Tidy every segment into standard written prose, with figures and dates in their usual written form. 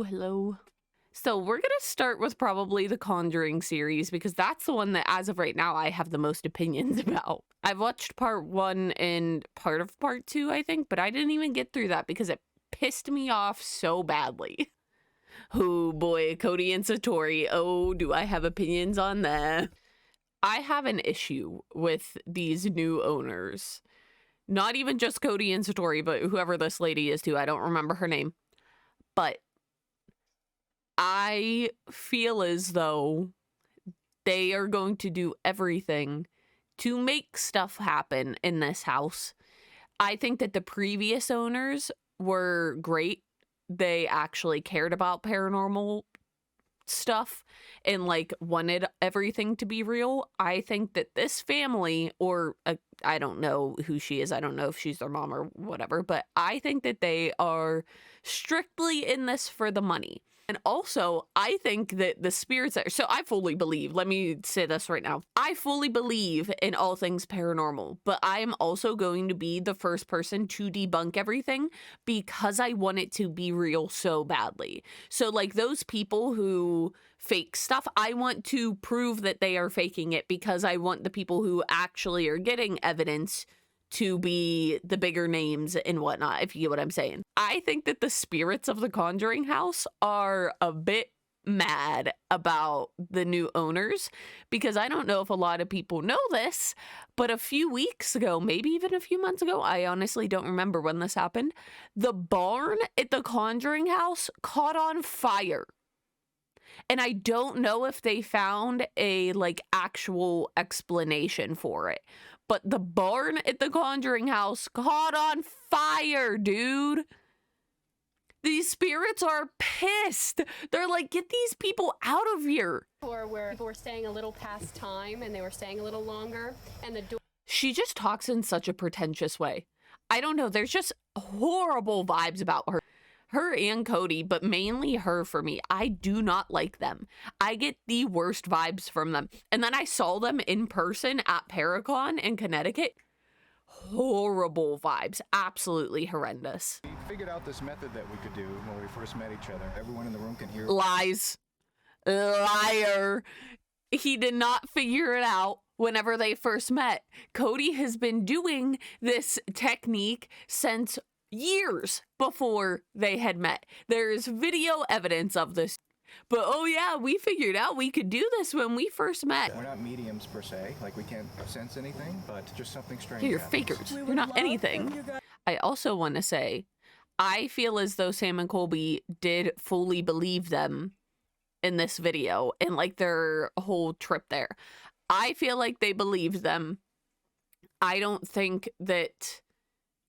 Hello. So we're going to start with probably the Conjuring series because that's the one that as of right now I have the most opinions about. I've watched part 1 and part of part 2, I think, but I didn't even get through that because it pissed me off so badly. Oh boy, Cody and Satori. Oh, do I have opinions on that? I have an issue with these new owners. Not even just Cody and Satori, but whoever this lady is too. I don't remember her name. But I feel as though they are going to do everything to make stuff happen in this house. I think that the previous owners were great. They actually cared about paranormal stuff and like wanted everything to be real. I think that this family, or I don't know who she is, I don't know if she's their mom or whatever, but I think that they are strictly in this for the money. And also, I think that the spirits so I fully believe, let me say this right now, I fully believe in all things paranormal, but I am also going to be the first person to debunk everything because I want it to be real so badly. So like those people who fake stuff, I want to prove that they are faking it because I want the people who actually are getting evidence to be the bigger names and whatnot, if you get what I'm saying. I think that the spirits of the Conjuring house are a bit mad about the new owners because I don't know if a lot of people know this, but a few weeks ago, maybe even a few months ago, I honestly don't remember when this happened, the barn at the Conjuring house caught on fire. And I don't know if they found a like actual explanation for it. But the barn at the Conjuring house caught on fire, dude. These spirits are pissed. They're like, get these people out of here. Or where people were staying a little past time and they were staying a little longer. And the door. She just talks in such a pretentious way. I don't know. There's just horrible vibes about her. Her and Cody, but mainly her for me. I do not like them. I get the worst vibes from them. And then I saw them in person at Paracon in Connecticut. Horrible vibes. Absolutely horrendous. We figured out this method that we could do when we first met each other. Everyone in the room can hear. Lies. Liar. He did not figure it out whenever they first met. Cody has been doing this technique since years before they had met. There's video evidence of this. But oh yeah, we figured out we could do this when we first met. We're not mediums per se, like we can't sense anything, but just something strange. You're happens. fakers. You're not anything. I also want to say, I feel as though Sam and Colby did fully believe them in this video and like their whole trip there. I feel like they believed them. I don't think that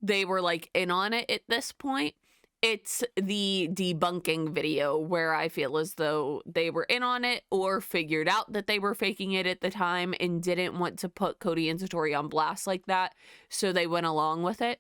they were like in on it at this point. It's the debunking video where I feel as though they were in on it or figured out that they were faking it at the time and didn't want to put Cody and Satori on blast like that, so they went along with it.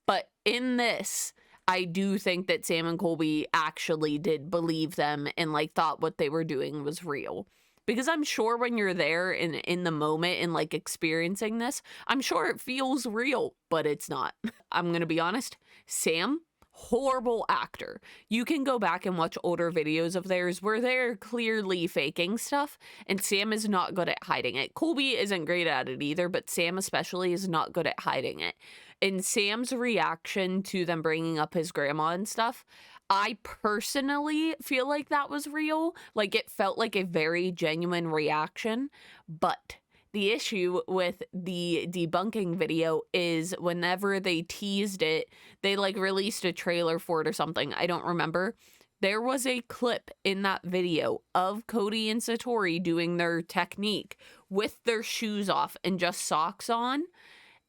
But in this, I do think that Sam and Colby actually did believe them and like thought what they were doing was real. Because I'm sure when you're there and in the moment and like experiencing this, I'm sure it feels real, but it's not. I'm going to be honest, Sam, horrible actor. You can go back and watch older videos of theirs where they're clearly faking stuff, and Sam is not good at hiding it. Colby isn't great at it either, but Sam especially is not good at hiding it. And Sam's reaction to them bringing up his grandma and stuff, I personally feel like that was real. Like it felt like a very genuine reaction. But the issue with the debunking video is whenever they teased it, they like released a trailer for it or something. I don't remember. There was a clip in that video of Cody and Satori doing their technique with their shoes off and just socks on.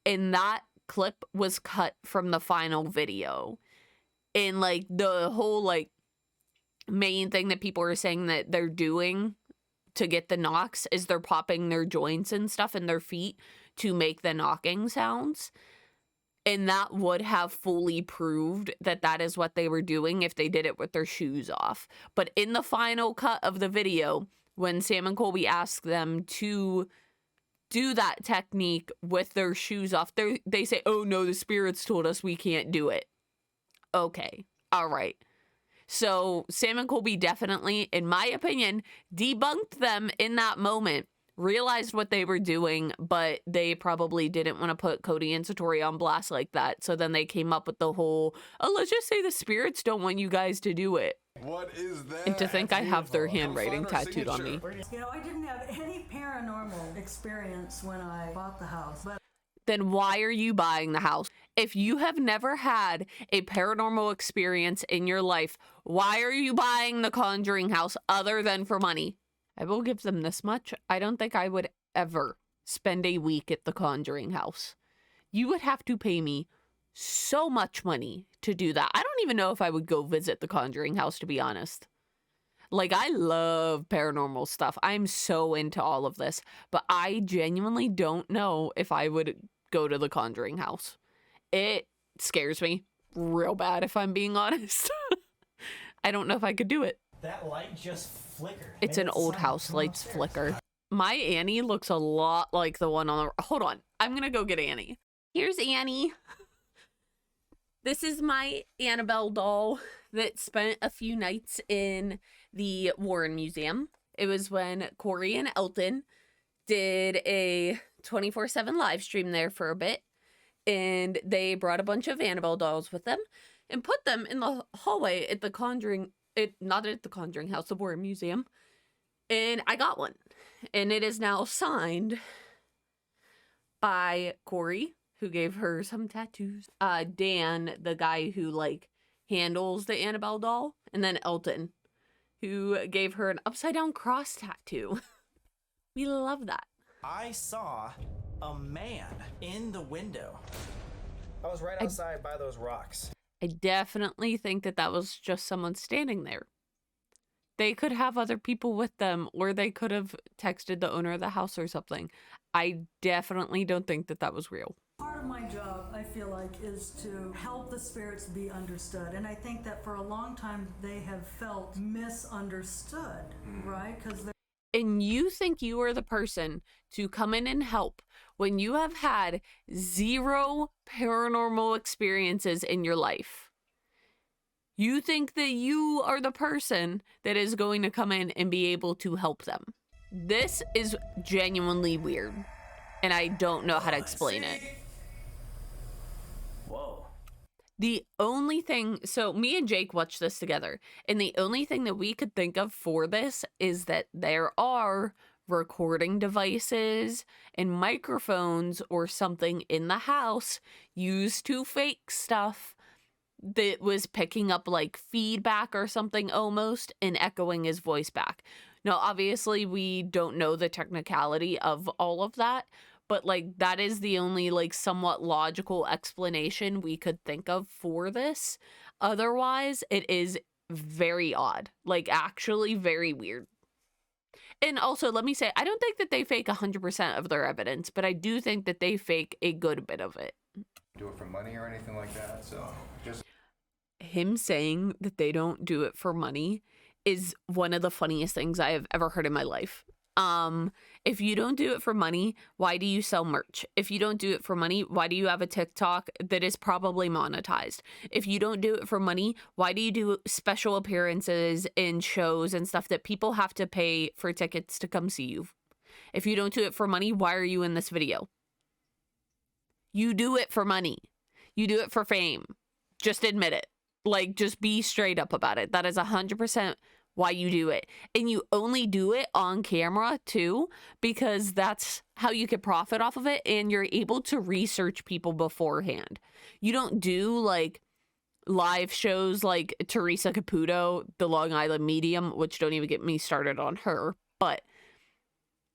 And that clip was cut from the final video. And like the whole like main thing that people are saying that they're doing to get the knocks is they're popping their joints and stuff in their feet to make the knocking sounds. And that would have fully proved that that is what they were doing if they did it with their shoes off. But in the final cut of the video, when Sam and Colby ask them to do that technique with their shoes off, they say, oh no, the spirits told us we can't do it. Okay, all right. So Sam and Colby definitely, in my opinion, debunked them in that moment, realized what they were doing, but they probably didn't want to put Cody and Satori on blast like that. So then they came up with the whole, oh, let's just say the spirits don't want you guys to do it. What is that? And to think I have their handwriting tattooed on me. You know, I didn't have any paranormal experience when I bought the house, but then why are you buying the house? If you have never had a paranormal experience in your life, why are you buying the Conjuring house other than for money? I will give them this much. I don't think I would ever spend a week at the Conjuring house. You would have to pay me so much money to do that. I don't even know if I would go visit the Conjuring house, to be honest. Like, I love paranormal stuff. I'm so into all of this, but I genuinely don't know if I would go to the Conjuring house. It scares me real bad, if I'm being honest. I don't know if I could do it. That light just flickered. It's an old house. Lights flicker. My Annie looks a lot like the one on the... Hold on. I'm gonna go get Annie. Here's Annie. This is my Annabelle doll that spent a few nights in the Warren Museum. It was when Corey and Elton did a 24/7 live stream there for a bit, and they brought a bunch of Annabelle dolls with them and put them in the hallway at the Conjuring... not at the Conjuring house, the Warren Museum. And I got one. And it is now signed by Corey, who gave her some tattoos. Dan, the guy who, like, handles the Annabelle doll. And then Elton, who gave her an upside-down cross tattoo. We love that. I saw a man in the window. I was right outside by those rocks. I definitely think that that was just someone standing there. They could have other people with them, or they could have texted the owner of the house or something. I definitely don't think that that was real. part of my job, I feel like, is to help the spirits be understood. And I think that for a long time they have felt misunderstood, right? Because they're... And you think you are the person to come in and help when you have had 0 paranormal experiences in your life. You think that you are the person that is going to come in and be able to help them. This is genuinely weird, and I don't know how to explain it. Whoa. The only thing, so me and Jake watched this together, and the only thing that we could think of for this is that there are recording devices and microphones or something in the house used to fake stuff that was picking up like feedback or something almost and echoing his voice back. Now, obviously, we don't know the technicality of all of that, but like that is the only like somewhat logical explanation we could think of for this. Otherwise, it is very odd, like actually very weird. And also, let me say, I don't think that they fake 100% of their evidence, but I do think that they fake a good bit of it. Do it for money or anything like that, so just... Him saying that they don't do it for money is one of the funniest things I have ever heard in my life. If you don't do it for money, why do you sell merch? If you don't do it for money, why do you have a TikTok that is probably monetized? If you don't do it for money, why do you do special appearances in shows and stuff that people have to pay for tickets to come see you? If you don't do it for money, why are you in this video? You do it for money. You do it for fame. Just admit it. Like, just be straight up about it. That is 100% why you do it. And you only do it on camera, too, because that's how you can profit off of it, and you're able to research people beforehand. You don't do, like, live shows like Teresa Caputo, the Long Island Medium, which don't even get me started on her, but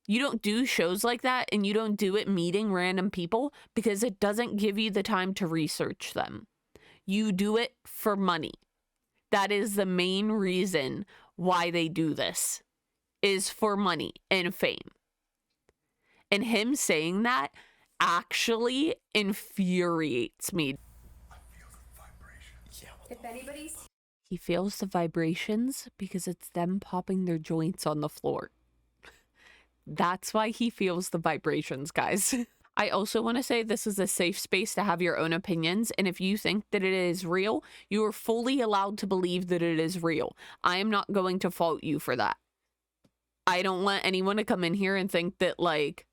you don't do shows like that, and you don't do it meeting random people because it doesn't give you the time to research them. You do it for money. That is the main reason why they do this, is for money and fame. And him saying that actually infuriates me. I feel the vibrations. If anybody's He feels the vibrations because it's them popping their joints on the floor. That's why he feels the vibrations, guys. I also want to say this is a safe space to have your own opinions, and if you think that it is real, you are fully allowed to believe that it is real. I am not going to fault you for that. I don't want anyone to come in here and think that, like,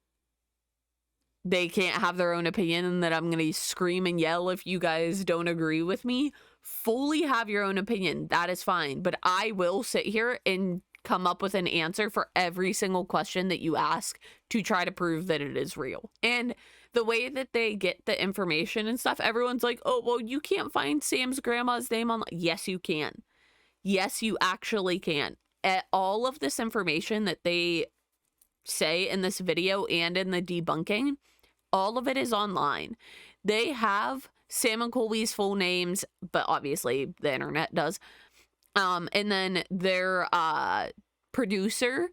they can't have their own opinion and that I'm going to scream and yell if you guys don't agree with me. Fully have your own opinion. That is fine. But I will sit here and come up with an answer for every single question that you ask to try to prove that it is real. And the way that they get the information and stuff, everyone's like, oh, well, you can't find Sam's grandma's name on. Yes, you can. Yes, you actually can. All of this information that they say in this video and in the debunking, all of it is online. They have Sam and Colby's full names, but obviously the internet does. And then their producer,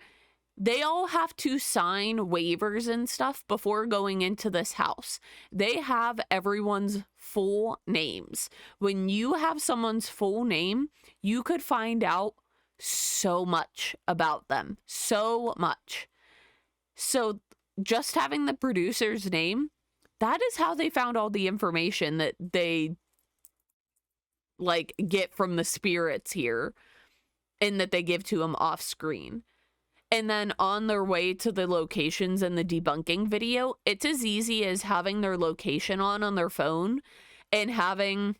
they all have to sign waivers and stuff before going into this house. They have everyone's full names. When you have someone's full name, you could find out so much about them. So much. So just having the producer's name, that is how they found all the information that they like get from the spirits here and that they give to them off screen. And then on their way to the locations in the debunking video, it's as easy as having their location on their phone and having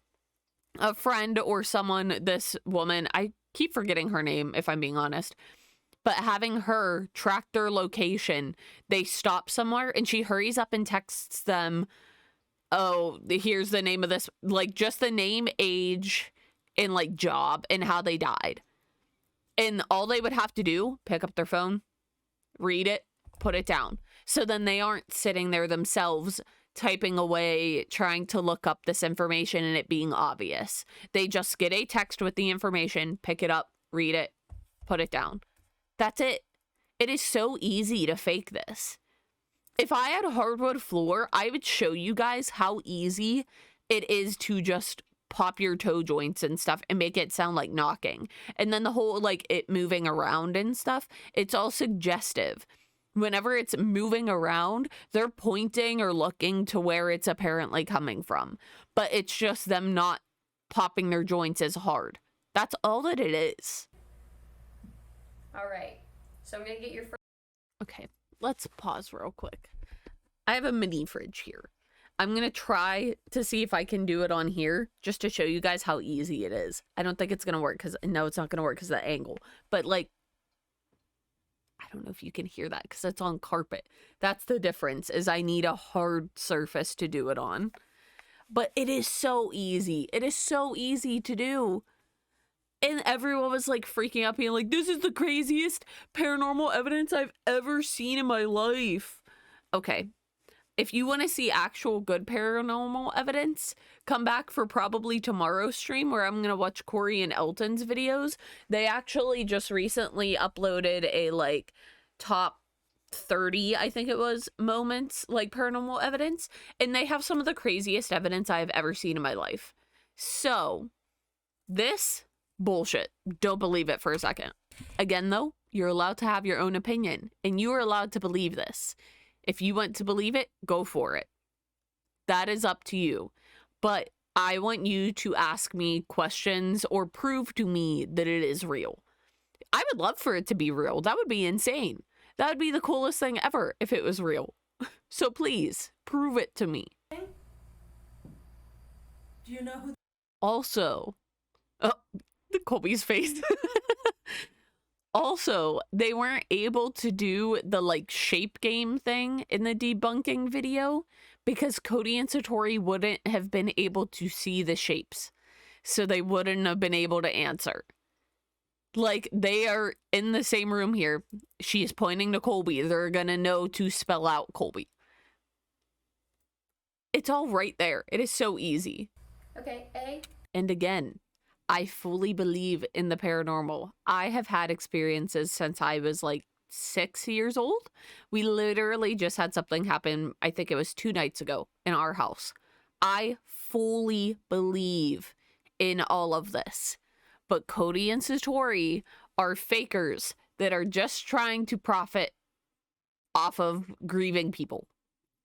a friend or someone, this woman, I keep forgetting her name if I'm being honest, but having her track their location. They stop somewhere and she hurries up and texts them, oh, here's the name of this, like just the name, age, and like job and how they died. And all they would have to do, pick up their phone, read it, put it down. So then they aren't sitting there themselves typing away, trying to look up this information and it being obvious. They just get a text with the information, pick it up, read it, put it down. That's it. It is so easy to fake this. If I had hardwood floor, I would show you guys how easy it is to just pop your toe joints and stuff and make it sound like knocking. And then the whole, like, it moving around and stuff, it's all suggestive. Whenever it's moving around, they're pointing or looking to where it's apparently coming from. But it's just them not popping their joints as hard. That's all that it is. All right. So I'm going to get your first. Okay, let's pause real quick. I have a mini fridge here. I'm going to try to see if I can do it on here just to show you guys how easy it is. I don't think it's going to work because, no, it's not going to work because of the angle. But, like, I don't know if you can hear that because it's on carpet. That's the difference, is I need a hard surface to do it on. But it is so easy. It is so easy to do. And everyone was, like, freaking out, being like, this is the craziest paranormal evidence I've ever seen in my life. Okay. If you want to see actual good paranormal evidence, come back for probably tomorrow's stream where I'm going to watch Corey and Elton's videos. They actually just recently uploaded a, like, top 30, I think it was, moments, like, paranormal evidence. And they have some of the craziest evidence I've ever seen in my life. So, this bullshit. Don't believe it for a second. Again, though, you're allowed to have your own opinion. And you are allowed to believe this. If you want to believe it, go for it. That is up to you. But I want you to ask me questions or prove to me that it is real. I would love for it to be real. That would be insane. That would be the coolest thing ever if it was real. So please, prove it to me. Do you know who? Also, oh, the Colby's face. Also, they weren't able to do the, like, shape game thing in the debunking video because Cody and Satori wouldn't have been able to see the shapes. So they wouldn't have been able to answer. Like, they are in the same room here. She is pointing to Colby. They're gonna know to spell out Colby. It's all right there. It is so easy. Okay, A. And again, I fully believe in the paranormal. I have had experiences since I was like 6 years old. We literally just had something happen, I think it was 2 nights ago in our house. I fully believe in all of this. But Cody and Satori are fakers that are just trying to profit off of grieving people.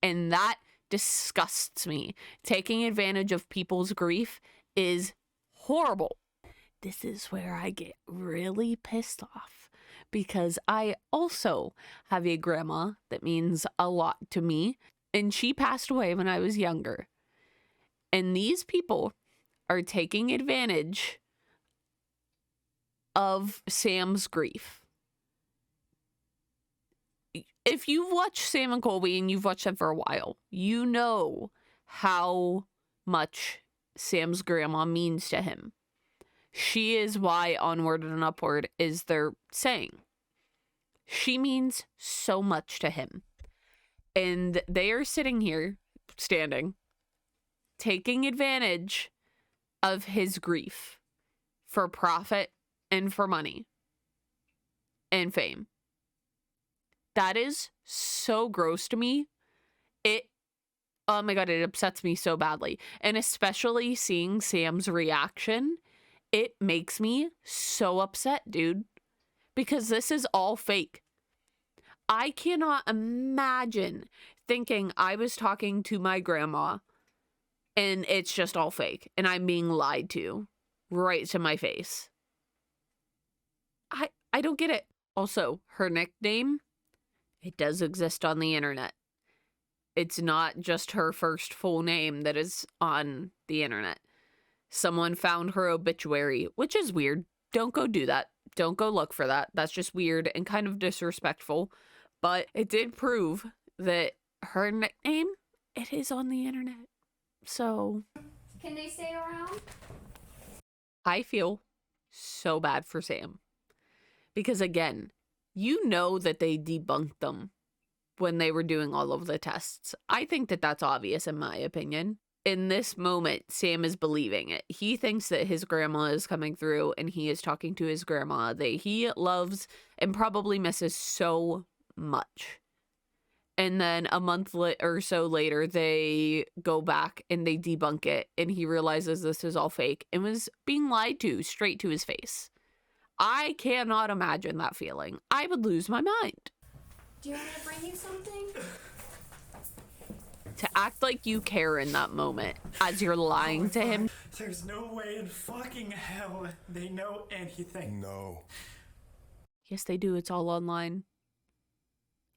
And that disgusts me. Taking advantage of people's grief is horrible. This is where I get really pissed off because I also have a grandma that means a lot to me, and she passed away when I was younger. And these people are taking advantage of Sam's grief. If you've watched Sam and Colby and you've watched them for a while, you know how much Sam's grandma means to him. She is why Onward and Upward is their saying. She means so much to him. And they are sitting here, standing, taking advantage of his grief for profit and for money and fame. That is so gross to me. Oh my God, it upsets me so badly. And especially seeing Sam's reaction, it makes me so upset, dude. Because this is all fake. I cannot imagine thinking I was talking to my grandma and it's just all fake and I'm being lied to right to my face. I don't get it. Also, her nickname, it does exist on the internet. It's not just her first full name that is on the internet. Someone found her obituary, which is weird. Don't go do that. Don't go look for that. That's just weird and kind of disrespectful. But it did prove that her nickname, it is on the internet. So, Can they stay around? I feel so bad for Sam. Because again, you know that they debunked them when they were doing all of the tests. I think that that's obvious in my opinion. In this moment, Sam is believing it. He thinks that his grandma is coming through and he is talking to his grandma that he loves and probably misses so much. And then a month or so later, they go back and they debunk it and he realizes this is all fake and was being lied to straight to his face. I cannot imagine that feeling. I would lose my mind. Do you want me to bring you something? To act like you care in that moment as you're lying to him. There's no way in fucking hell they know anything. No. Yes, they do. It's all online.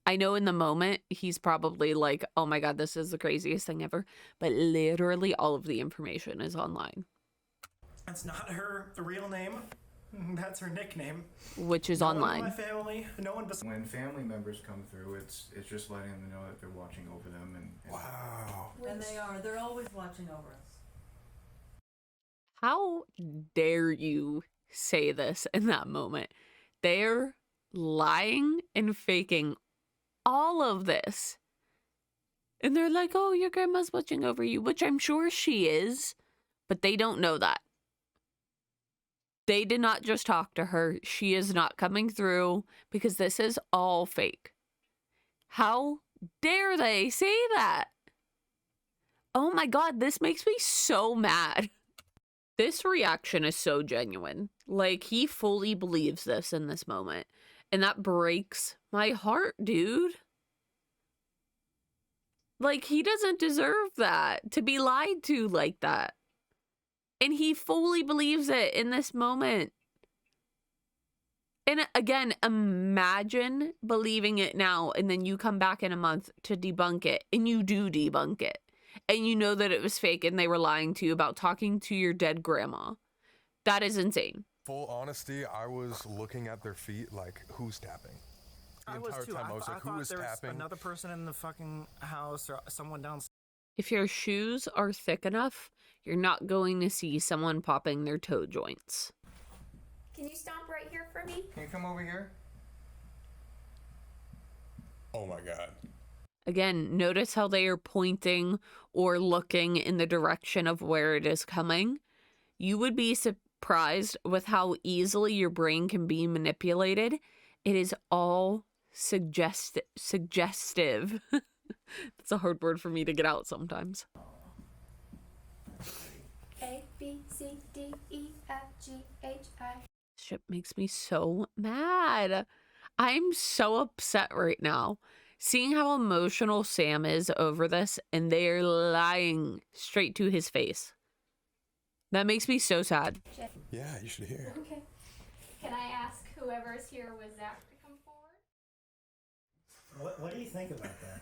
I know in the moment he's probably like, oh my God, this is the craziest thing ever. But literally all of the information is online. That's not her real name. That's her nickname. Which is No one in online. my family, no one besides. When family members come through, it's just letting them know that they're watching over them and Wow. And they are. They're always watching over us. How dare you say this in that moment? They're lying and faking all of this. And they're like, oh, your grandma's watching over you, which I'm sure she is, but they don't know that. They did not just talk to her. She is not coming through because this is all fake. How dare they say that? Oh my God, this makes me so mad. This reaction is so genuine. Like, he fully believes this in this moment. And that breaks my heart, dude. Like, he doesn't deserve that, to be lied to like that. And he fully believes it in this moment. And again, imagine believing it now and then you come back in a month to debunk it and you do debunk it. And you know that it was fake and they were lying to you about talking to your dead grandma. That is insane. Full honesty, I was looking at their feet like, who's tapping? The I was entire too. time I was like, who thought is there was tapping? another person in the fucking house or someone downstairs. If your shoes are thick enough, you're not going to see someone popping their toe joints. Can you stop right here for me? Can you come over here? Oh my God. Again, notice how they are pointing or looking in the direction of where it is coming. You would be surprised with how easily your brain can be manipulated. It is all suggestive. That's a hard word for me to get out sometimes. A, B, C, D, E, F, G, H, I. Shit makes me so mad. I'm so upset right now Seeing how emotional Sam is over this, and they're lying straight to his face. That makes me so sad. Yeah, you should hear. Okay. Can I ask whoever's here with Zach to come forward? What do you think about that?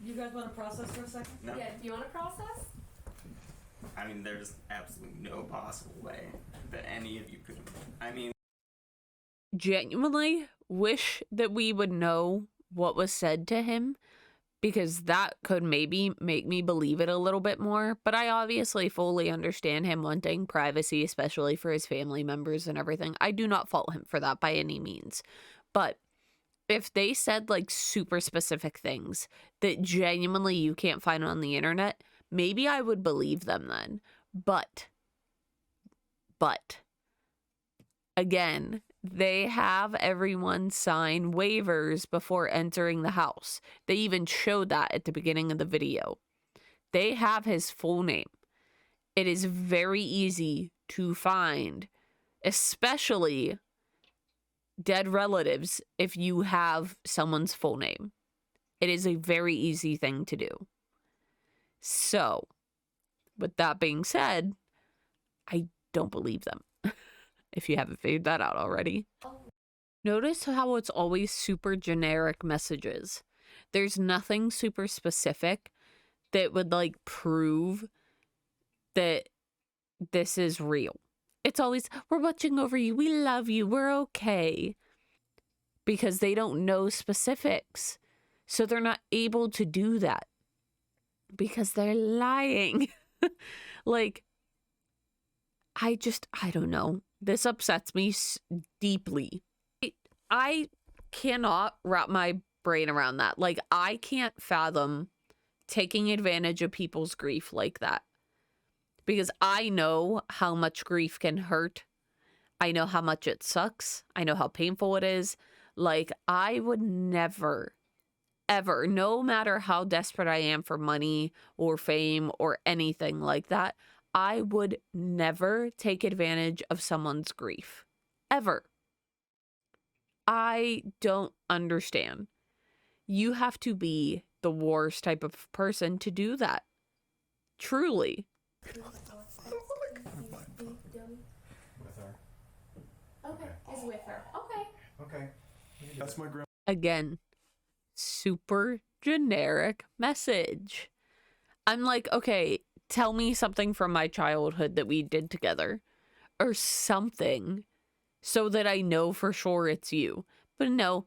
You guys want to process for a second? No. Yeah, do you want to process? I mean, there's absolutely no possible way that any of you could. I mean, Genuinely wish that we would know what was said to him, because that could maybe make me believe it a little bit more. But I obviously fully understand him wanting privacy, especially for his family members and everything. I do not fault him for that by any means. But if they said like super specific things that genuinely you can't find on the internet, maybe I would believe them then. But again, they have everyone sign waivers before entering the house. They even showed that at the beginning of the video. They have his full name. It is very easy to find, especially dead relatives, if you have someone's full name. It is a very easy thing to do. So, with that being said, I don't believe them. If you haven't figured that out already. Notice how it's always super generic messages. There's nothing super specific that would like prove that this is real. It's always, we're watching over you, we love you, we're okay. Because they don't know specifics. So they're not able to do that. Because they're lying. Like, I don't know. This upsets me deeply. I cannot wrap my brain around that. Like, I can't fathom taking advantage of people's grief like that. Because I know how much grief can hurt. I know how much it sucks. I know how painful it is. Like, I would never, ever, no matter how desperate I am for money or fame or anything like that, I would never take advantage of someone's grief. Ever. I don't understand. You have to be the worst type of person to do that. Truly. With her. Okay, is with her. Okay. Okay. That's my grandma. Again, super generic message. I'm like, okay, tell me something from my childhood that we did together or something so that I know for sure it's you. But no,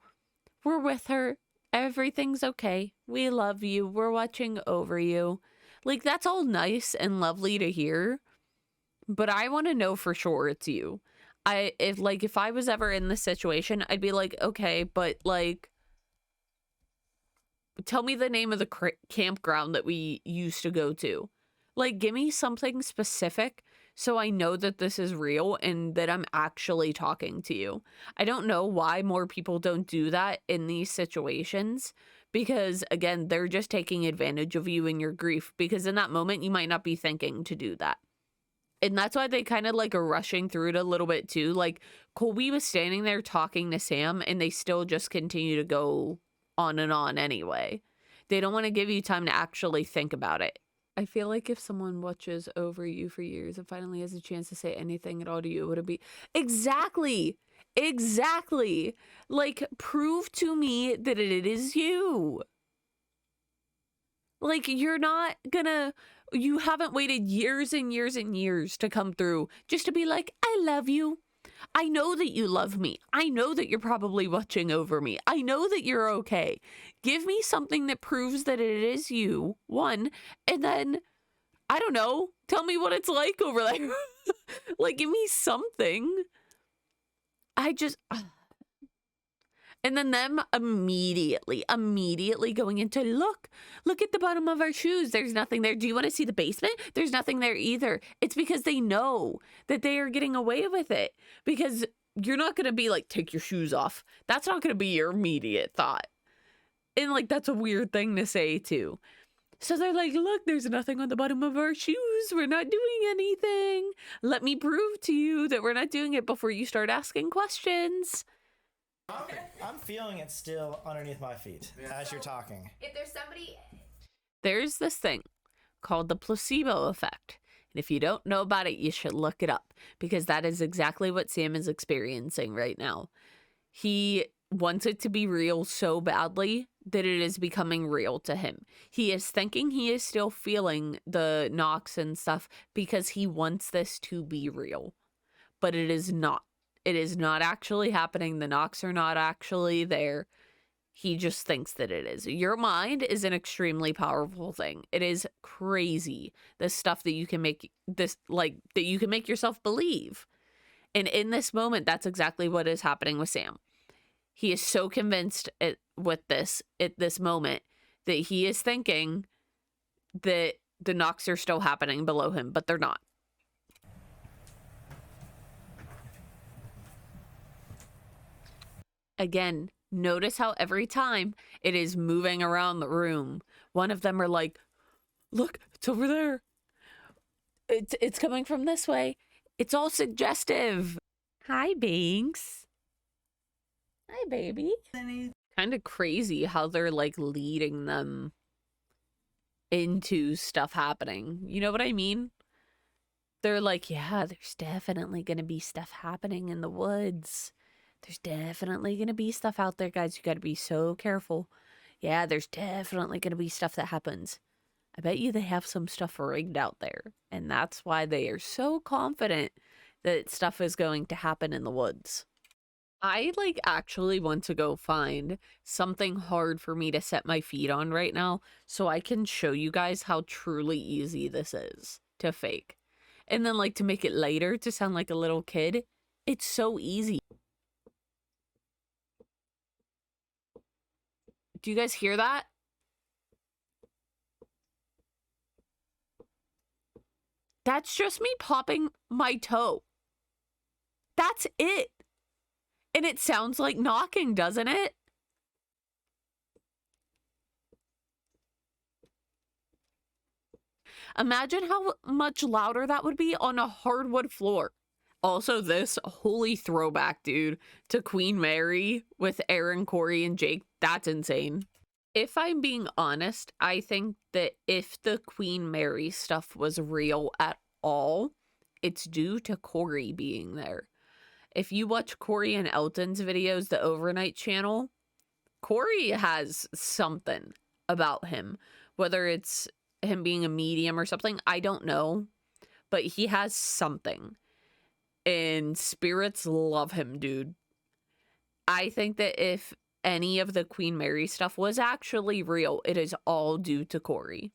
we're with her. Everything's okay. We love you. We're watching over you. Like, that's all nice and lovely to hear, but I want to know for sure it's you. If I was ever in this situation, I'd be like, okay, but like, tell me the name of the campground that we used to go to. Like, give me something specific so I know that this is real and that I'm actually talking to you. I don't know why more people don't do that in these situations, because again, they're just taking advantage of you and your grief, because in that moment you might not be thinking to do that. And that's why they kind of like are rushing through it a little bit too. Like, Colby was standing there talking to Sam and they still just continue to go on and on anyway. They don't want to give you time to actually think about it. I feel like if someone watches over you for years and finally has a chance to say anything at all to you, it would be exactly. Like, prove to me that it is you. Like, you haven't waited years and years and years to come through just to be like, I love you. I know that you love me. I know that you're probably watching over me. I know that you're okay. Give me something that proves that it is you, one, and then, I don't know, tell me what it's like over there. Like, give me something. And then them immediately going into, look at the bottom of our shoes. There's nothing there. Do you want to see the basement? There's nothing there either. It's because they know that they are getting away with it, because you're not going to be like, take your shoes off. That's not going to be your immediate thought. And like, that's a weird thing to say too. So they're like, look, there's nothing on the bottom of our shoes. We're not doing anything. Let me prove to you that we're not doing it before you start asking questions. I'm feeling it still underneath my feet as you're talking. If there's somebody... There's this thing called the placebo effect. And if you don't know about it, you should look it up, because that is exactly what Sam is experiencing right now. He wants it to be real so badly that it is becoming real to him. He is thinking he is still feeling the knocks and stuff because he wants this to be real, but it is not. It is not actually happening. The knocks are not actually there. He just thinks that it is. Your mind is an extremely powerful thing. It is crazy, the stuff that you can make that you can make yourself believe. And in this moment, that's exactly what is happening with Sam. He is so convinced at this moment that he is thinking that the knocks are still happening below him, but they're not. Again, notice how every time it is moving around the room, one of them are like, look, it's over there. It's coming from this way. It's all suggestive. Hi, Binks. Hi, baby. Kind of crazy how they're like leading them into stuff happening. You know what I mean? They're like, yeah, there's definitely going to be stuff happening in the woods. There's definitely going to be stuff out there, guys. You got to be so careful. Yeah, there's definitely going to be stuff that happens. I bet you they have some stuff rigged out there. And that's why they are so confident that stuff is going to happen in the woods. I actually want to go find something hard for me to set my feet on right now so I can show you guys how truly easy this is to fake. And then to make it lighter to sound like a little kid. It's so easy. Do you guys hear that? That's just me popping my toe. That's it. And it sounds like knocking, doesn't it? Imagine how much louder that would be on a hardwood floor. Also, this holy throwback, dude, to Queen Mary with Aaron, Corey, and Jake. That's insane. If I'm being honest, I think that if the Queen Mary stuff was real at all, it's due to Corey being there. If you watch Corey and Elton's videos, the Overnight channel, Corey has something about him. Whether it's him being a medium or something, I don't know. But he has something. And spirits love him, dude. I think that if any of the Queen Mary stuff was actually real, it is all due to Corey.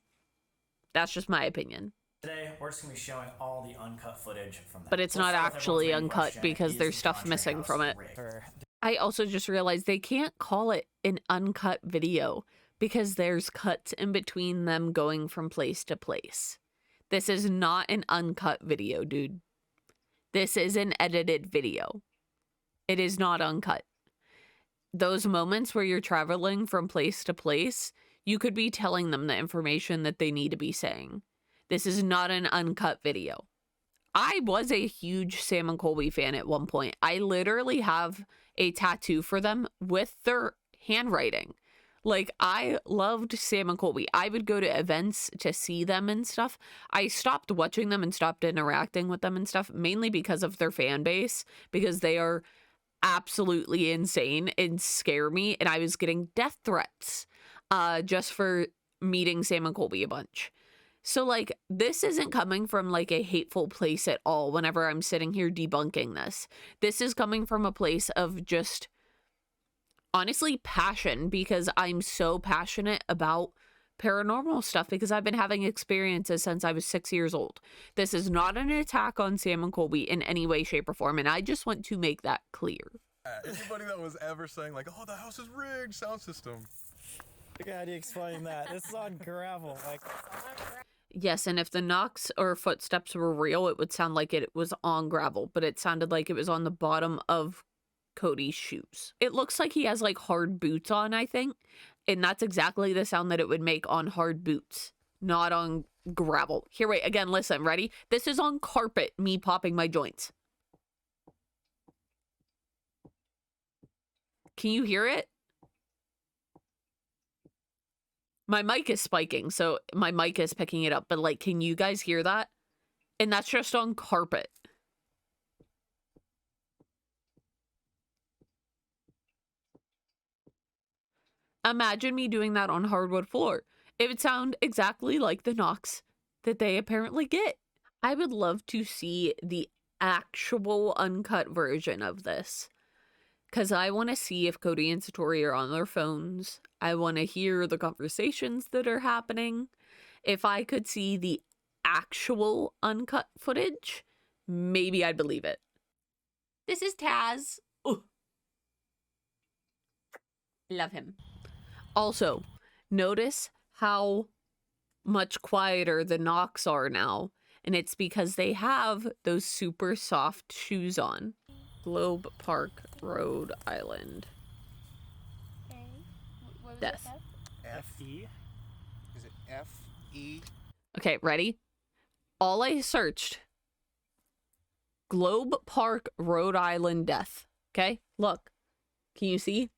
That's just my opinion. Today, we're just going to be showing all the uncut footage from that. But it's not actually uncut because there's stuff missing from it. I also just realized they can't call it an uncut video because there's cuts in between them going from place to place. This is not an uncut video, dude. This is an edited video. It is not uncut. Those moments where you're traveling from place to place, you could be telling them the information that they need to be saying. This is not an uncut video. I was a huge Sam and Colby fan at one point. I literally have a tattoo for them with their handwriting. I loved Sam and Colby. I would go to events to see them and stuff. I stopped watching them and stopped interacting with them and stuff, mainly because of their fan base, because they are absolutely insane and scare me. And I was getting death threats just for meeting Sam and Colby a bunch. So this isn't coming from a hateful place at all whenever I'm sitting here debunking this. This is coming from a place of just honestly passion, because I'm so passionate about paranormal stuff because I've been having experiences since I was 6 years old. This is not an attack on Sam and Colby in any way, shape, or form, and I just want to make that clear. Anybody that was ever saying oh, the house is rigged, sound system. How do you explain that? This is on gravel. Yes, and if the knocks or footsteps were real, it would sound like it was on gravel, but it sounded like it was on the bottom of Cody's shoes. It looks like he has hard boots on, I think, and that's exactly the sound that it would make on hard boots, not on gravel. Here, wait, again, listen, ready? This is on carpet, me popping my joints. Can you hear it? My mic is spiking, so my mic is picking it up. But, like, can you guys hear that? And that's just on carpet. Imagine me doing that on hardwood floor. It would sound exactly like the knocks that they apparently get. I would love to see the actual uncut version of this. Because I want to see if Cody and Satori are on their phones. I want to hear the conversations that are happening. If I could see the actual uncut footage, maybe I'd believe it. This is Taz. Ooh. Love him. Also, notice how much quieter the knocks are now. And it's because they have those super soft shoes on. Globe Park, Rhode Island. Death. F-E? Is it F-E? Okay, ready? All I searched. Globe Park, Rhode Island death. Okay, look. Can you see?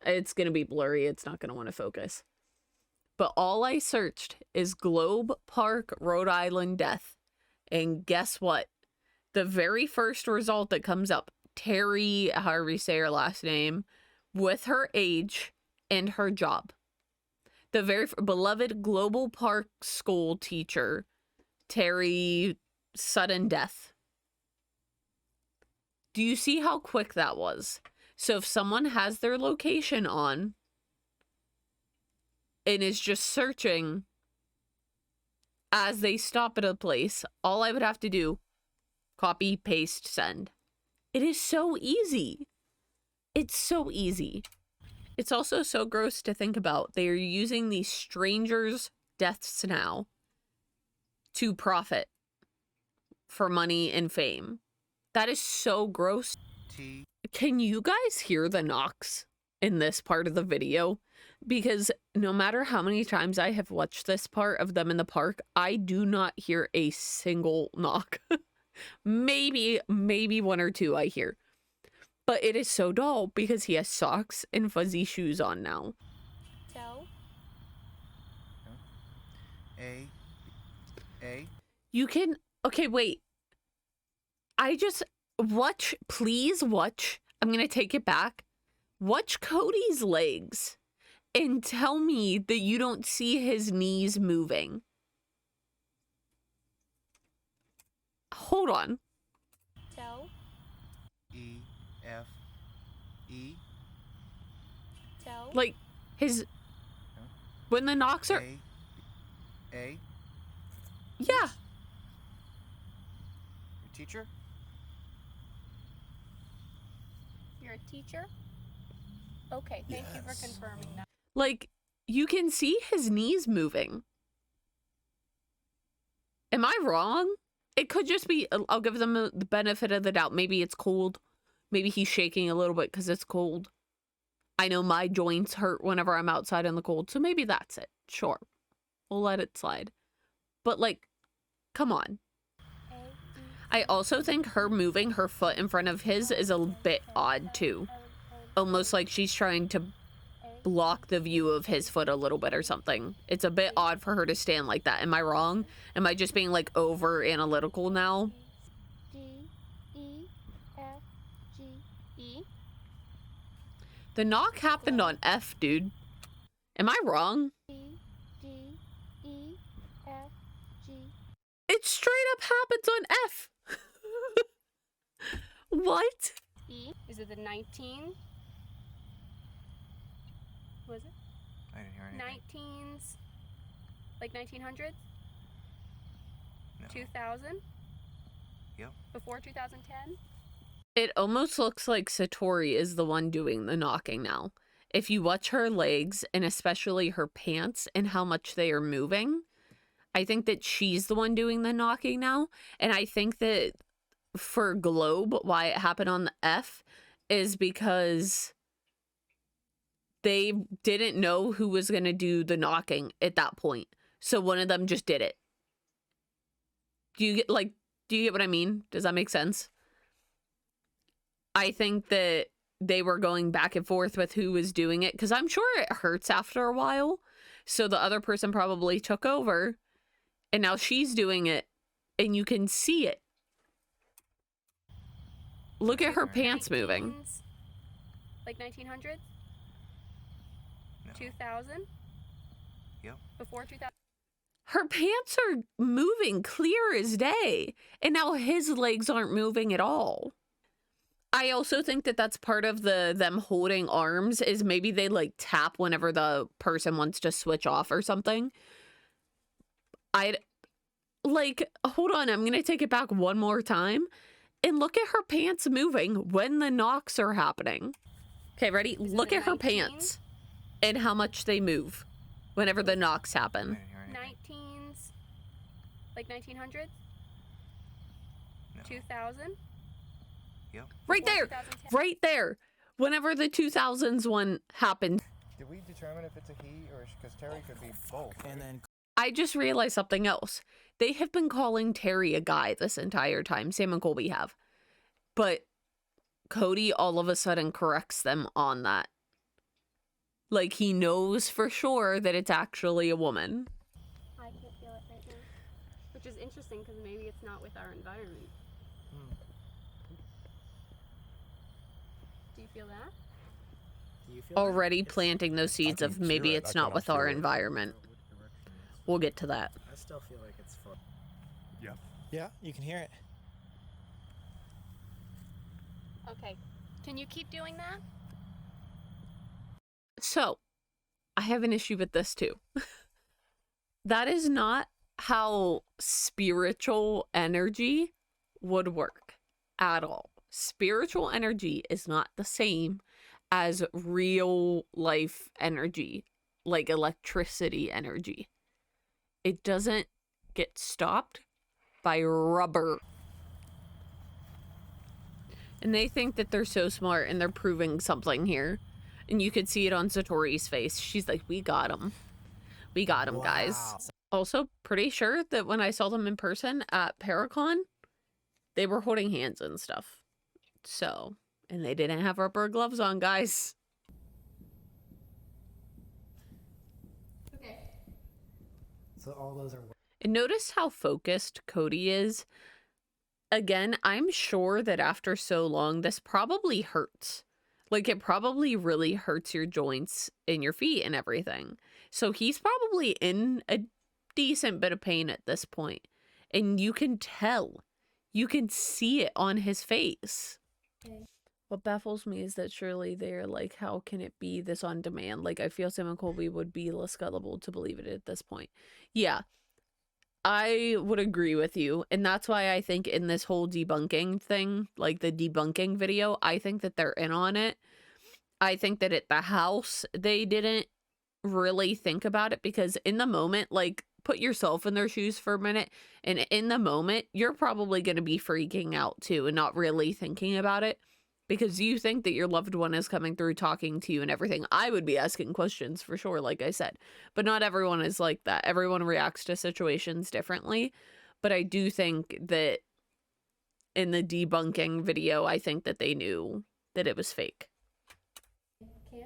It's going to be blurry. It's not going to want to focus. But all I searched is Globe Park, Rhode Island death. And guess what? The very first result that comes up, Terry, however you say her last name, with her age and her job. The very beloved Global Park school teacher, Terry, sudden death. Do you see how quick that was? So if someone has their location on and is just searching as they stop at a place, all I would have to do, copy, paste, send. It is so easy. It's so easy. It's also so gross to think about. They are using these strangers' deaths now to profit for money and fame. That is so gross. Can you guys hear the knocks in this part of the video? Because no matter how many times I have watched this part of them in the park, I do not hear a single knock. maybe one or two I hear. But it is so dull because he has socks and fuzzy shoes on now. Tell. A. You can... Okay, wait. I just... Watch. Please watch. I'm going to take it back. Watch Cody's legs and tell me that you don't see his knees moving. Hold on. Tell. E-F-E. Tell. Like, his... When the knocks are... A. Yeah. Your teacher? You're a teacher? Okay, thank you for confirming that. Like, you can see his knees moving. Am I wrong? It could just be... I'll give them the benefit of the doubt. Maybe it's cold. Maybe he's shaking a little bit because it's cold. I know my joints hurt whenever I'm outside in the cold, so maybe that's it. Sure. We'll let it slide. But, like, come on. I also think her moving her foot in front of his is a bit odd, too. Almost like she's trying to block the view of his foot a little bit or something. It's a bit odd for her to stand like that. Am I wrong? Am I just being, like, over analytical now? D-E-F-G-E. The knock happened on F, dude. Am I wrong? D-E-F-G. It straight up happens on F. What? E. Is it the 19? Was it? I didn't hear anything. 19s? Like 1900s? No. 2000? Yep. Before 2010? It almost looks like Satori is the one doing the knocking now. If you watch her legs and especially her pants and how much they are moving, I think that she's the one doing the knocking now. And I think that for Globe, why it happened on the F is because they didn't know who was going to do the knocking at that point. So one of them just did it. Do you get what I mean? Does that make sense? I think that they were going back and forth with who was doing it, because I'm sure it hurts after a while. So the other person probably took over, and now she's doing it, and you can see it. Look at her pants moving. Like 1900? No. 2000? Yep. Before 2000? Her pants are moving clear as day, and now his legs aren't moving at all. I also think that that's part of them holding arms, is maybe they like tap whenever the person wants to switch off or something. Hold on, I'm gonna take it back one more time and look at her pants moving when the knocks are happening. Okay, ready? Look at her pants and how much they move whenever the knocks happen. 19s? Like 1900? No. 2000? Yep. Right there, 2010? right there. Whenever the 2000s one happened. Did we determine if it's a he or because Terry could be both? And then I just realized something else. They have been calling Terry a guy this entire time. Sam and Colby have. But Cody all of a sudden corrects them on that. Like, he knows for sure that it's actually a woman. I can't feel it right now. Which is interesting because maybe it's not with our environment. Do you feel that? do you feel Already that? planting those seeds can of maybe hear it. it's I not cannot with our feel it. environment. We'll get to that. I still feel like it's for. Yeah. Yeah, you can hear it. Okay. Can you keep doing that? So, I have an issue with this too. That is not how spiritual energy would work at all. Spiritual energy is not the same as real life energy, like electricity energy. It doesn't get stopped by rubber. And they think that they're so smart and they're proving something here. And you could see it on Satori's face. She's like, we got him. We got him, guys. Wow. Also, pretty sure that when I saw them in person at Paracon, they were holding hands and stuff. So, and they didn't have rubber gloves on, guys. Okay. So all those are. And notice how focused Cody is. Again, I'm sure that after so long, this probably hurts. Like, it probably really hurts your joints in your feet and everything. So he's probably in a decent bit of pain at this point. And you can tell. You can see it on his face. Okay. What baffles me is that surely they're like, how can it be this on demand? Like, I feel Sam and Colby would be less gullible to believe it at this point. Yeah, I would agree with you. And that's why I think in this whole debunking thing, like the debunking video, I think that they're in on it. I think that at the house, they didn't really think about it because in the moment, like, put yourself in their shoes for a minute. And in the moment, you're probably going to be freaking out too and not really thinking about it because you think that your loved one is coming through talking to you and everything. I would be asking questions for sure, like I said, but not everyone is like that. Everyone reacts to situations differently. But I do think that in the debunking video, I think that they knew that it was fake. Can't.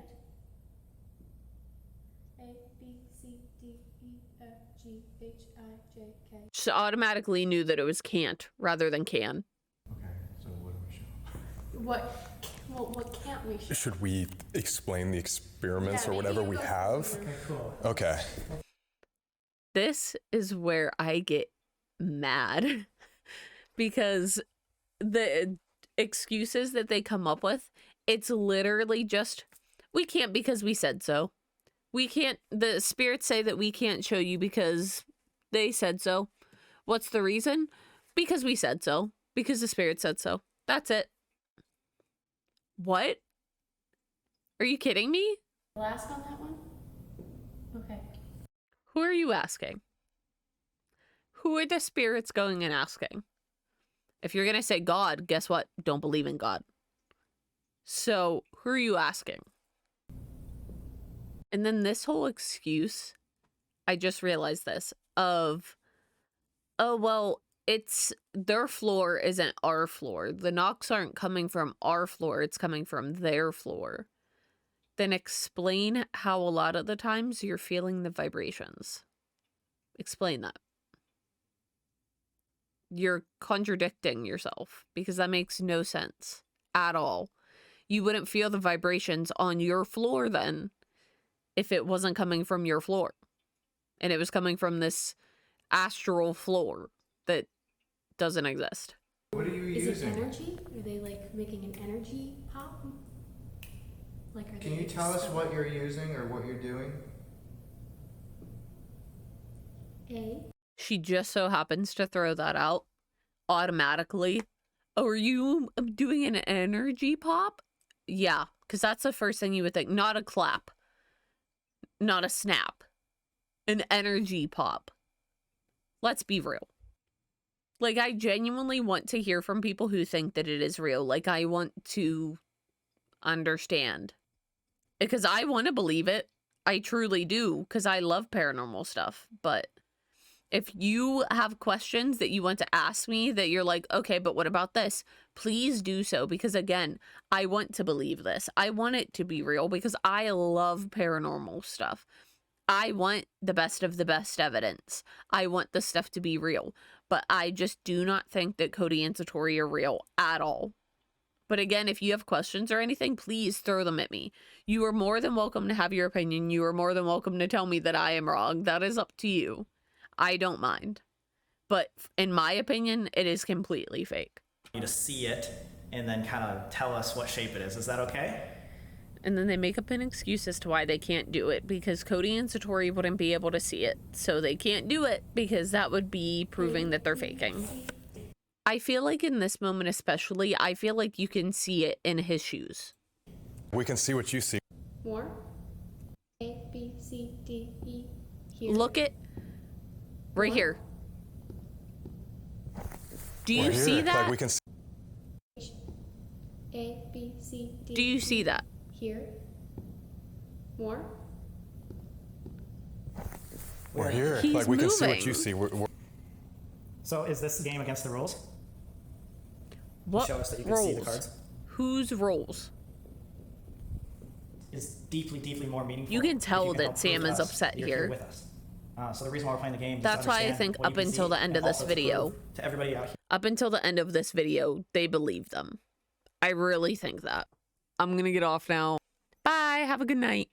A, B, C, D, E, F, G, H, I, J, K. Just automatically knew that it was can't rather than can. Okay, so what do we show? What can't we show? Should we explain the experiments Yeah, or maybe whatever you we go have? forward. Okay, cool. Okay. This is where I get mad because the excuses that they come up with, it's literally just, we can't because we said so. We can't, the spirits say that we can't show you because they said so. What's the reason? Because we said so. Because the spirit said so. That's it. What? Are you kidding me? Last on that one? Okay. Who are you asking? Who are the spirits going and asking? If you're going to say God, guess what? Don't believe in God. So, who are you asking? And then this whole excuse, I just realized this, of, oh, well, it's their floor isn't our floor. The knocks aren't coming from our floor. It's coming from their floor. Then explain how a lot of the times you're feeling the vibrations. Explain that. You're contradicting yourself because that makes no sense at all. You wouldn't feel the vibrations on your floor then if it wasn't coming from your floor and it was coming from this astral floor that doesn't exist. What are you Is using? it energy? Are they like making an energy pop? Like, are Can they you tell us stuck? what you're using or what you're doing? She just so happens to throw that out automatically. Oh, are you doing an energy pop? Yeah, because that's the first thing you would think. Not a clap. Not a snap. An energy pop. Let's be real. Like, I genuinely want to hear from people who think that it is real. Like, I want to understand. Because I want to believe it. I truly do, because I love paranormal stuff. But if you have questions that you want to ask me that you're like, okay, but what about this? Please do so, because again, I want to believe this. I want it to be real because I love paranormal stuff. I want the best of the best evidence. I want the stuff to be real, but I just do not think that Cody and Satori are real at all. But again, if you have questions or anything, please throw them at me. You are more than welcome to have your opinion. You are more than welcome to tell me that I am wrong. That is up to you. I don't mind. But in my opinion, it is completely fake. You to see it and then kind of tell us what shape it is. Is that okay? And then they make up an excuse as to why they can't do it, because Cody and Satori wouldn't be able to see it. So they can't do it because that would be proving that they're faking. I feel like in this moment especially, I feel like you can see it in his shoes. We can see what you see. More? A, B, C, D, E. Here. Look at right here. Do you We're see here. that? Like we can see. A, B, C, D. Do you see that? Here. More? We're here. He's Like we can see what moving. you see. So is this game against the rules? What Show us that you can see the roles? cards. Whose roles? Is deeply, deeply more meaningful. You can if tell help that prove Sam to is us upset that you're here. with us. So the reason why we're playing the game is That's to why I understand think what up you can until see the end of and this also to video- prove to everybody out here. Up until the end of this video, they believe them. I really think that. I'm gonna get off now. Bye. Have a good night.